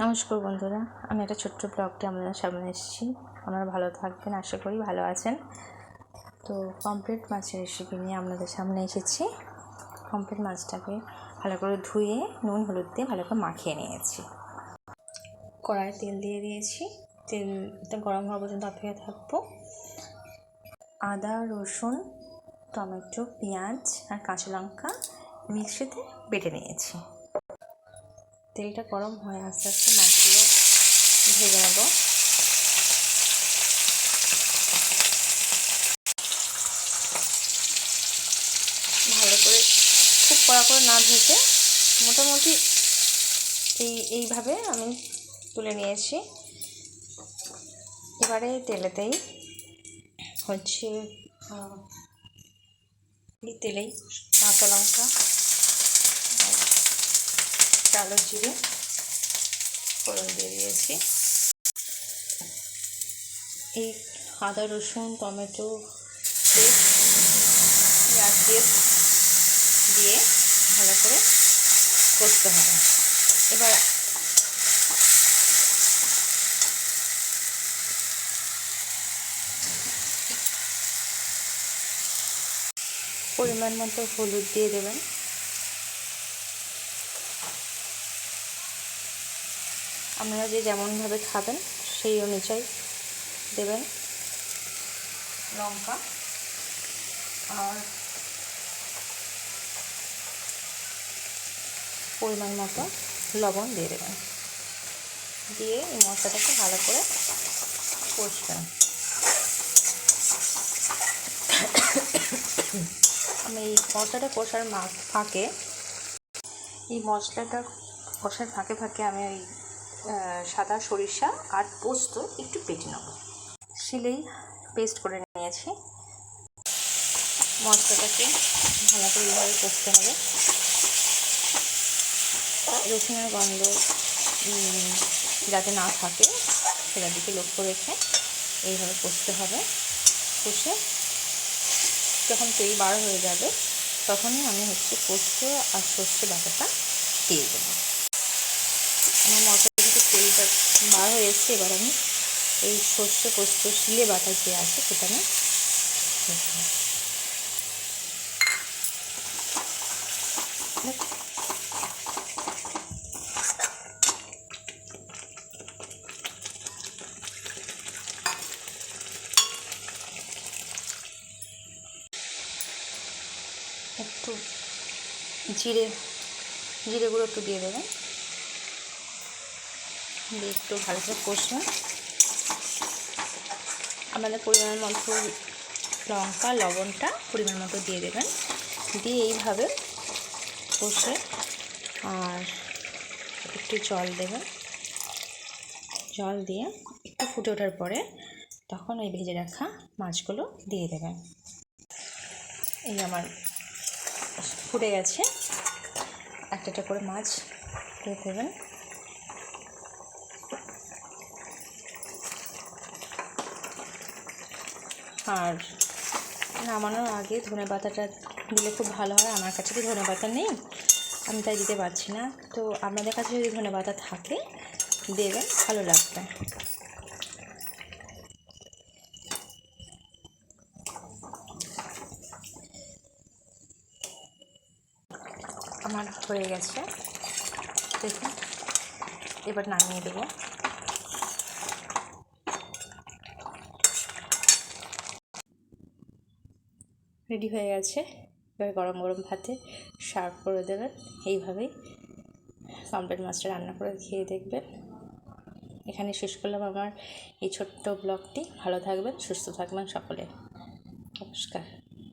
নমস্কার বন্ধুরা, আমি একটা ছোট্ট ব্লগটি আপনাদের সামনে এসেছি। আপনারা ভালো থাকবেন, আশা করি ভালো আছেন। তো পমফ্রেট মাছের রেসিপি নিয়ে আপনাদের সামনে এসেছি। পমফ্রেট মাছটাকে ভালো করে ধুয়ে নুন হলুদ দিয়ে ভালো করে মাখিয়ে নিয়েছি। কড়াইয়ে তেল দিয়ে দিয়েছি, তেলটা গরম হওয়া পর্যন্ত অপেক্ষা থাকবো। আদা, রসুন, টমেটো, পেঁয়াজ আর কাঁচা লঙ্কা মিক্সিতে বেটে নিয়েছি। তেলটা গরম হয়ে আস্তে আস্তে মাছগুলো ভেজে নেব। ভালো করে খুব কড়া করে না ভেজে মোটামুটি এইভাবে আমি তুলে নিয়েছি। এবারে তেলেতেই তেলেই কাঁচা লঙ্কা আর কালো জিরে ফোড়ন দিয়ে দিয়েছি। এই আদা, রসুন, টমেটো পেঁয়াজ দিয়ে ভালো করে কষতে হবে। এবার পরিমাণ মতো হলুদ দিয়ে দেবেন। আপনারা যে যেমনভাবে খাবেন সেই অনুযায়ী দেবেন। লঙ্কা আর পরিমাণ মতো লবণ দিয়ে দেবেন। দিয়ে এই মশলাটাকে ভালো করে কষবেন। আমি এই মশলাটা কষার ফাঁকে আমি ওই সাদা সরিষা আর পোস্ত একটু বেটে নেব। শিলেই পেস্ট করে নিয়েছি। মশলাটাকে ভালো করে এইভাবে কষতে হবে। রসুনের গন্ধ যাতে না থাকে সেটার দিকে লক্ষ্য রেখে এইভাবে কষতে হবে। কষে যখন তেল বার হয়ে যাবে তখনই আমি পোস্ত আর সর্ষে বাটাটা দিয়ে দেবো। আমার মশলা থেকে তেলটা বার হয়ে এসছে। এবার আমি এই সর্ষে পোস্ত শিলে বাটা যে আছে সেটা আমি একটু জিরে গুঁড়ো একটু দিয়ে দেবেন। দিয়ে একটু ভালো করে কষবেন। আমাদের পরিমাণ মতো লঙ্কা লবণটা পরিমাণ মতো দিয়ে দেবেন। দিয়ে এইভাবে কষে আর একটু জল দেবেন। জল দিয়ে একটু ফুটে ওঠার পরে তখন ওই ভেজে রাখা মাছগুলো দিয়ে দেবেন। এই আমার ফুটে গেছে। একটা করে মাছ দিয়ে দেবেন। আর নামানোর আগে ধনেপাতাটা দিলে খুব ভালো হয়। আমার কাছে তো ধনেপাতা নেই, আমি তাই দিতে পারছি না। তো আপনাদের কাছে যদি ধনেপাতা থাকে দেবেন, ভালো লাগবে। আমার হয়ে গেছে, দেখুন। এবার নামিয়ে দেবো। রেডি হয়ে গেছে। এবার গরম গরম ভাতে সার্ভ করে দেবেন। এইভাবেই পমফ্রেট মাছটা রান্না করে খেয়ে দেখবেন। এখানে শেষ করলাম আমার এই ছোট্ট ব্লগটি। ভালো থাকবেন, সুস্থ থাকবেন সকলে। নমস্কার।